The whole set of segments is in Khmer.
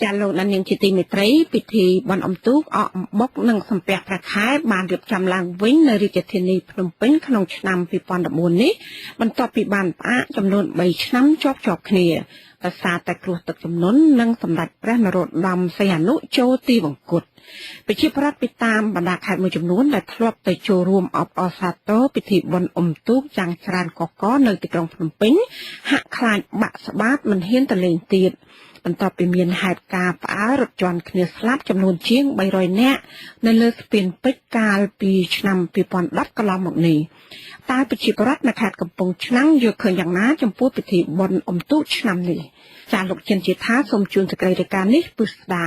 ចាលោកដានៀងជាទីមេត្រីពិធីបន់អំទូកអកអំបុកនិងសំពះព្រះខែបានរៀបចំឡើងវិញនៅរាជធានីភ្នំពេញក្នុងឆ្នាំ2014នេះបន្ទាប់ពីបានផ្អាកចំនួន3ឆ្នាំជាប់គ្នាដោយសារតែគ្រោះទឹកជំនន់និងសម្ដេចព្រះនរោត្តមសីហនុចូលទីវង្គតប្រជាប្រដ្ឋពីតាមបណ្ដាខេត្តមួយចំនួនដែលធ្លាប់ទៅចូលរួមអបអរសាទរពិធីបុណ្យអុំទូកយ៉ាងច្រើនកកនៅទីក្រុងភ្នំពេញហាក់ខ្លាចបាក់ស្បាតមិនហ៊ានទៅលេងទៀតបន្ទាប់ពីមានហេតុការណ៍ផ្អើលរត់ជន់គ្នាស្លាប់ចំនួនជាង300នាក់នៅលើស្ពានពេជ្រកាលពីឆ្នាំ2010កន្លងមកនេះតែប្រជាប្រដ្ឋនៅខេត្តកំពង់ឆ្នាំងយល់ឃើញយ៉ាងណាចំពោះពិធីបុណ្យអុំទូកឆ្នាំនេះចាលោកចិនជាថាសូមជូនសេចក្តីរាយការណ៍នេះពិស្ដា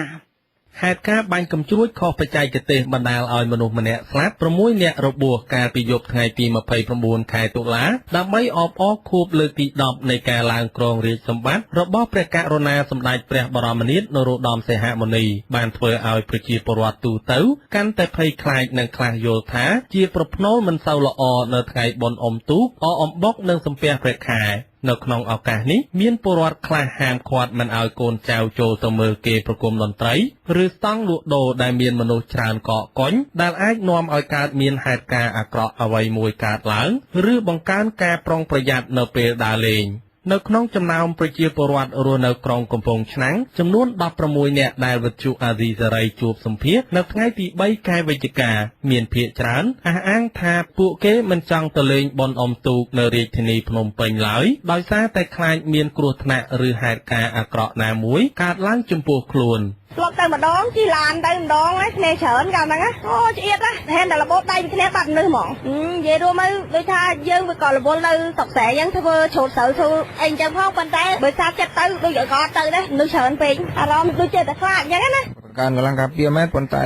ហេតុការណ៍បាញ់កំជ្រួចខុសបច្ចេកទេសបណ្ដាលឲ្យមនុស្សម្នាក់ស្លាប់6នាក់របួសកាលពីយប់ថ្ងៃទី29ខែតុលាដើម្បីអបអរខួបលើកទី10នៃការឡើងគ្រងរាជ្យសម្បត្តិរបស់ព្រះករុណាសម្ដេចព្រះបរមនាថនរោត្តមសីហមុនីបានធ្វើឲ្យប្រជាពលរដ្ឋទូទៅកាន់តែភ័យខ្លាចនិងខ្លះយល់ថាជាប្រផ្នូលមិនសូវល្អនៅថ្ងៃបុណ្យអុំទូកអកអំបុកនិងសំពះព្រះខែនៅក្នុងឱកាសនេះមានពលរដ្ឋខ្លះហាមឃាត់មិនឲ្យកូនចៅចូលទៅមើលគេប្រគំតន្ត្រីឬស្តង់លក់ដូរដែលមានមនុស្សច្រើនកកកុញដែលអាចនាំឲ្យកើតមានហេតុការណ៍អាក្រក់អ្វីមួយកើតឡើងឬបង្កើនការប្រុងប្រយ័ត្ននៅពេលដើរលេងនៅក្នុងចំណោមប្រជាពលរដ្ឋរស់នៅក្រុងកំពង់ឆ្នាំងចំនួន16នាក់ដែលវិទ្យុអាស៊ីសេរីជួបសម្ភាសនៅថ្ងៃទី3ខែវិច្ឆិកាមានភាគច្រើនអះអាងថាពួកគេមិនចង់ទៅលេងបុណ្យអុំទូកនៅរាជធានីភ្នំពេញឡើយដោយសារតែខ្លាចមានគ្រោះថ្នាក់ឬហេតុការណ៍អាក្រក់ណាមួយកើតឡើងចំពោះខ្លួនធ្លាប់ទៅម្ដងជិះឡានទៅម្ដងហ្នឹងគ្នាច្រើនកាលហ្នឹងអូឆ្អៀតណាហេតុតែរបូតដៃពីគ្នាបាត់នេះហ្មងនិយាយរួមទៅដូចថាយើងវាក៏រវល់នៅស្រុកស្រែអញ្ចឹងធ្វើឆូតស្រូវធ្វើអីអញ្ចឹងផងប៉ុន្តែបើសាប់ចិត្តទៅដូចឲ្យគាត់ទៅដែរនៅច្រើនពេកអារម្មណ៍ដូចចេះតែខ្លាចអញ្ចឹងណាការកលាំងការពារមែនប៉ុន្តែ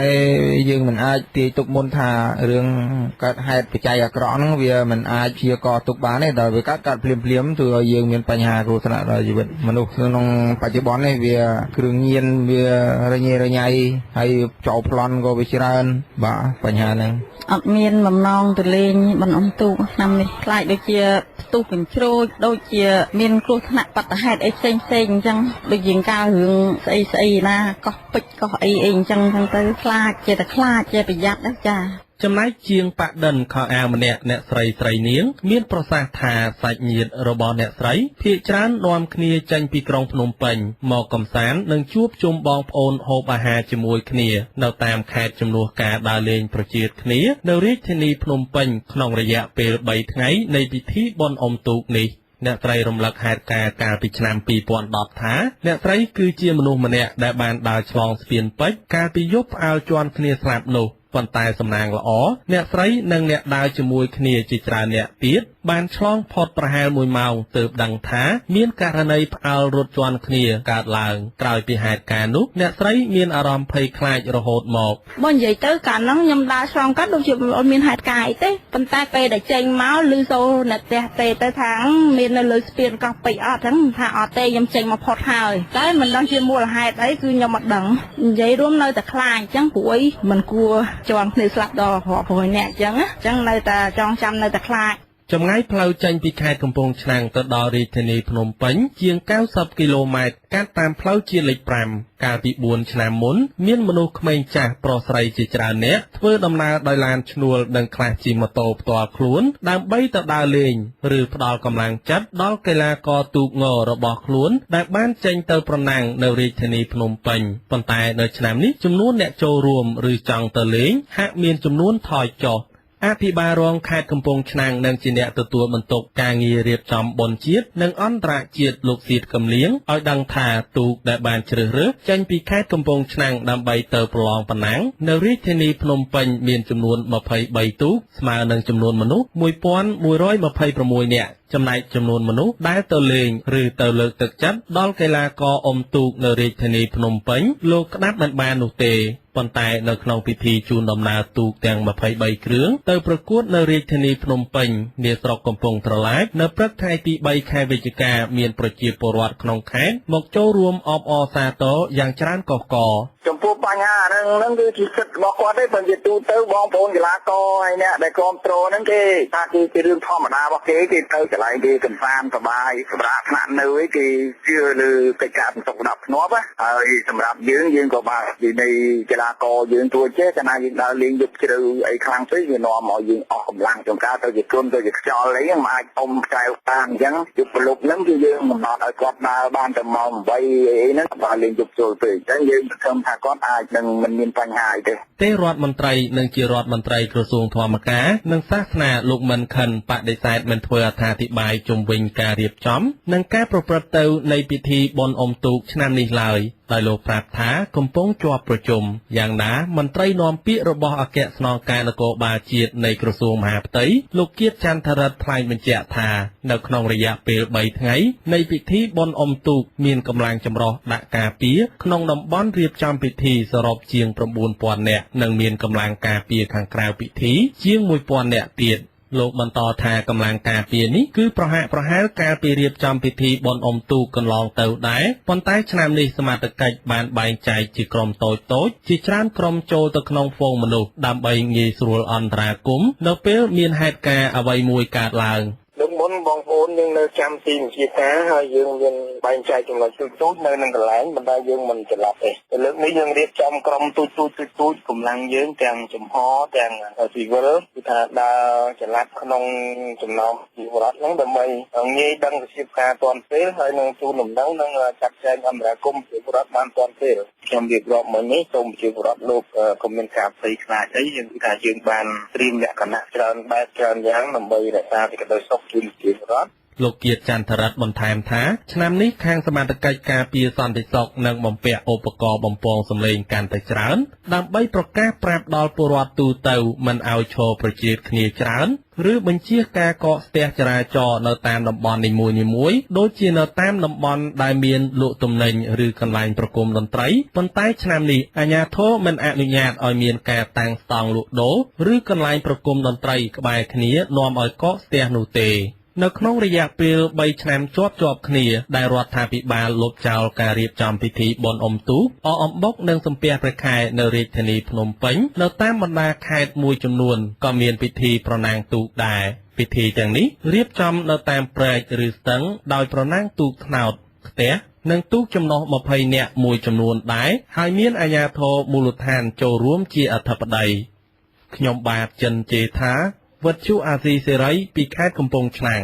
យើងមិនអាចទាយទុកមុនថារឿងកើតហេតុបច្ច័យអាក្រក់ហ្នឹងវាមិនអាចព្យាករទុកបានទេដល់វាកើតភ្លាមធ្វើឲ្យយើងមានបញ្ហាគ្រោះថ្នាក់ដល់ជីវិតមនុស្សក្នុងបច្ចុប្បន្ននេះវាគ្រឿងញៀនវារញ៉េរញ៉ៃហើយចោលប្លន់ក៏វាច្រើនបាទបញ្ហាហ្នឹងអត់មានបំណងទៅលេងបណ្ដុំទូកឆ្នាំនេះខ្លាចដូចជាផ្ទុះកញ្ជ្រោចដូចជាមានគ្រោះថ្នាក់បាត់ហេតុអីផ្សេងអញ្ចឹងដូចជាការរឿងស្អីណាកោះពេជ្រកោះអីអញ្ចឹងទៅខ្លាចចេះតែខ្លាចចេះប្រយ័ត្នណាចាចំណែកជាងបដិនខោអាវម្នាក់អ្នកស្រីនាងមានប្រសាសន៍ថាសាច់ញាតិរបស់អ្នកស្រីភាគច្រើននាំគ្នាចេញពីក្រុងភ្នំពេញមកកំសាន្តនិងជួបជុំបងប្អូនហូបអាហារជាមួយគ្នានៅតាមខេត្តជំនួសការដើរលេងប្រជាគ្នានៅរាជធានីភ្នំពេញក្នុងរយៈពេល3ថ្ងៃនៃពិធីបុណ្យអុំទូកនេះអ្នកស្រីរំលឹកហេតុការណ៍កាលពីឆ្នាំ2010ថាអ្នកស្រីគឺជាមនុស្សម្នាក់ដែលបានដើរឆ្លងស្ពានពេជ្រកាលពីយប់ផ្អើលជាន់គ្នាស្លាប់នោះប៉ុន្តែសំណាងល្អអ្នកស្រីនិងអ្នកដើរជាមួយគ្នាជាច្រើនអ្នកទៀតបានឆ្លងផុតប្រហែល1ម៉ោងទើបដឹងថាមានករណីផ្អើលរត់ជាន់គ្នាកើតឡើងក្រោយពីហេតុការណ៍នោះអ្នកស្រីមានអារម្មណ៍ភ័យខ្លាចរហូតមកបើនិយាយទៅកាលហ្នឹងខ្ញុំដើរឆ្លងកាត់ដូចជាអត់មានហេតុការណ៍អីទេប៉ុន្តែពេលដែលចេញមកឮសូរអ្នកផ្ទះទេទៅថាមាននៅលើស្ពានកោះពេជ្រអត់ហ្នឹងថាអត់ទេខ្ញុំចេញមកផុតហើយតែមិនដឹងជាមូលហេតុអីគឺខ្ញុំអត់ដឹងនិយាយរួមនៅតែខ្លាចអញ្ចឹងព្រួយមិនគួរជាន់គ្នាស្លាប់ដល់រាប់រយនាក់អញ្ចឹងនៅតែចងចាំនៅតែខ្លាចចម្ងាយផ្លូវចេញពីខេត្តកំពង់ឆ្នាំងទៅដល់រាជធានីភ្នំពេញជាង90គីឡូម៉ែត្រកាត់តាមផ្លូវជាតិលេខ5កាលពី4ឆ្នាំមុនមានមនុស្សក្មេងចាស់ប្រុសស្រីជាច្រើននាក់ធ្វើដំណើរដោយឡានឈ្នួលនិងខ្លះជិះម៉ូតូផ្ទាល់ខ្លួនដើម្បីទៅដើរលេងឬផ្ដល់កម្លាំងចិត្តដល់កីឡាករទូកងរបស់ខ្លួនដែលបានចេញទៅប្រណាំងនៅរាជធានីភ្នំពេញប៉ុន្តែនៅឆ្នាំនេះចំនួនអ្នកចូលរួមឬចង់ទៅលេងហាក់មានចំនួនថយចុះអភិបាលរងខេត្តកំពង់ឆ្នាំងនិងជាអ្នកទទួលបន្ទុកការងាររៀបចំបុណ្យជាតិនិងអន្តរជាតិលោកសៀតកំលៀងឲ្យដឹងថាទូកដែលបានជ្រើសរើសចេញពីខេត្តកំពង់ឆ្នាំងដើម្បីទៅប្រឡងប្រណាំងនៅរាជធានីភ្នំពេញមានចំនួន23ទូកស្មើនឹងចំនួនមនុស្ស1126នាក់ចំណែកចំនួនមនុស្សដែលទៅលេងឬទៅលើកទឹកចិត្តដល់កីឡាករអុំទូកនៅរាជធានីភ្នំពេញលោកក្តាប់មិនបាននោះទេប៉ុន្តែនៅក្នុងពិធីជូនដំណើរទូកទាំង23គ្រឿងទៅប្រកួតនៅរាជធានីភ្នំពេញនាស្រុកកំពង់ត្រឡាចនៅព្រឹកថ្ងៃទី3ខែវិច្ឆិកាមានប្រជាពលរដ្ឋក្នុងខេត្តមកចូលរួមអបអរសាទរយ៉ាងច្រើនកុះករច ចំពោះបញ្ហាហ្នឹងគឺជាសិទ្ធិរបស់គាត់ទេបើនិយាយទូទៅបងប្អូនកីឡាករហើយអ្នកដែលគ្រប់គ្រងហ្នឹងគេថាជារឿងធម្មតារបស់គេទៅកន្លែងគេកម្សាន្តសប្បាយសម្រាប់ថ្នាក់នៅឯគេជឿលើកិច្ចការសន្តិសុខដល់ភ្នាប់ហើយសម្រាប់យើងក៏បានពីនៃកីឡាករយើងទួចេះកាលណាយើងដើរលេងយប់ជ្រៅអីខ្លាំងពេកវានាំឲ្យយើងអស់កម្លាំងចំការទៅជាគ្រុនទៅជាខ្យល់អីហ្នឹងមិនអាចអុំកែវបានអញ្ចឹងយប់ប្រលប់ហ្នឹងគឺយើងមិនអត់ឲ្យគាត់ដើរបានតែម៉ោង8អីហ្នឹងបើលេងយប់ចូលពេកអញ្ចឹងយើងសង្ឃឹមថាគាត់អាចនឹងមិនមានបញ្ហាអីទេរដ្ឋមន្ត្រីនិងជារដ្ឋមន្ត្រីក្រសួងធម្មការនិងសាសនាលោកមិនខិនបដិសេធមិនធ្វើអត្ថាធិប្បាយជុំវិញការរៀបចំនិងការប្រព្រឹត្តទៅនៃពិធីបុណ្យអុំទូកឆ្នាំនេះឡើយដោយលោកប្រាប់ថាកំពុងជាប់ប្រជុំយ៉ាងណាមន្ត្រីនាំពាក្យរបស់អគ្គស្នងការនគរបាលជាតិនៃក្រសួងមហាផ្ទៃលោកគៀតចន្ទរិទ្ធថ្លែងបញ្ជាក់ថានៅក្នុងរយៈពេល3ថ្ងៃនៃពិធីបុណ្យអុំទូកមានកម្លាំងចម្រុះដាក់ការពារក្នុងតំបន់រៀបចំពិធីសរុបជាង 9,000 នាក់និងមានកម្លាំងការពារខាងក្រៅពិធីជាង 1,000 នាក់ទៀតលោកបន្តថាកម្លាំងការពារនេះគឺប្រហាក់ប្រហែលកាលពីរៀបចំពិធីបុណ្យអុំទូកកន្លងទៅដែរប៉ុន្តែឆ្នាំនេះសមត្ថកិច្ចបានបែងចែកជាក្រុមតូចៗជាច្រើនក្រុមចូលទៅក្នុងហ្វូងមនុស្សដើម្បីងាយស្រួលអន្តរាគមន៍នៅពេលមានហេតុការណ៍អ្វីមួយកើតឡើងលោកមុនបងប្អូនយើងនៅចាំទីវិជាការហើយយើងមានបែងចែកចំណុចទូចៗនៅនឹងកន្លែងមិនដែលយើងមិនច្រឡប់ទេលើកនេះយើងរៀបចំក្រុមទូចៗកម្លាំងយើងទាំងចំហទាំងស៊ីវិលគឺថាដើរច្រឡប់ក្នុងចំណោមជីវរដ្ឋហ្នឹងដើម្បីងាយដឹងវិជាការទាន់ពេលហើយនឹងទូនដំណឹងនិងចាត់ចែងអន្តរាគមន៍ជីវរដ្ឋបានទាន់ពេលខ្ញុំរៀបរាប់មកនេះសូមជីវរដ្ឋលោកកុំមានការភ័យខ្លាចអីយើងគឺថាយើងបានត្រៀមលក្ខណៈច្រើនបែបច្រើនយ៉ាងដើម្បីរក្សាសេចក្តីសុខជូនជីវរដ្ឋលោកគៀតចន្ទរិទ្ធបន្ថែមថាឆ្នាំនេះខាងសមត្ថកិច្ចការពារសន្តិសុខនិងបំពាក់ឧបករណ៍បំពងសម្លេងកាន់តែច្រើនដើម្បីប្រកាសប្រាប់ដល់ពលរដ្ឋទូទៅមិនឲ្យឈរប្រជែកគ្នាច្រើនឬបញ្ជាការកកស្ទះចរាចរណ៍នៅតាមតំបន់នីមួយៗដូចជានៅតាមតំបន់ដែលមានលក់ទំនិញឬកន្លែងប្រគំតន្ត្រីប៉ុន្តែឆ្នាំនេះអាជ្ញាធរមិនអនុញ្ញាតឲ្យមានការតាំងស្តង់លក់ដូរឬកន្លែងប្រគំតន្ត្រីក្បែរគ្នានាំឲ្យកកស្ទះនោះទេនៅក្នុងរយៈពេល3ឆ្នាំជាប់គ្នាដែលរដ្ឋាភិបាលលុបចោលការរៀបចំពិធីបុណ្យអុំទូកអអំបុកនិងសំពះព្រះខែនៅរាជធានីភ្នំពេញនៅតាមបណ្ដាខេត្តមួយចំនួនក៏មានពិធីប្រណាំងទូកដែរពិធីទាំងនេះរៀបចំនៅតាមព្រែកឬស្ទឹងដោយប្រណាំងទូកត្នោតខ្ទះនិងទូកចំណុះ20នាក់មួយចំនួនដែរហើយមានអាជ្ញាធរមូលដ្ឋានចូលរួមជាអធិបតីខ្ញុំបាទចិនជេថាវិទ្យុអាស៊ីសេរីពីខេត្តកំពង់ឆ្នាំង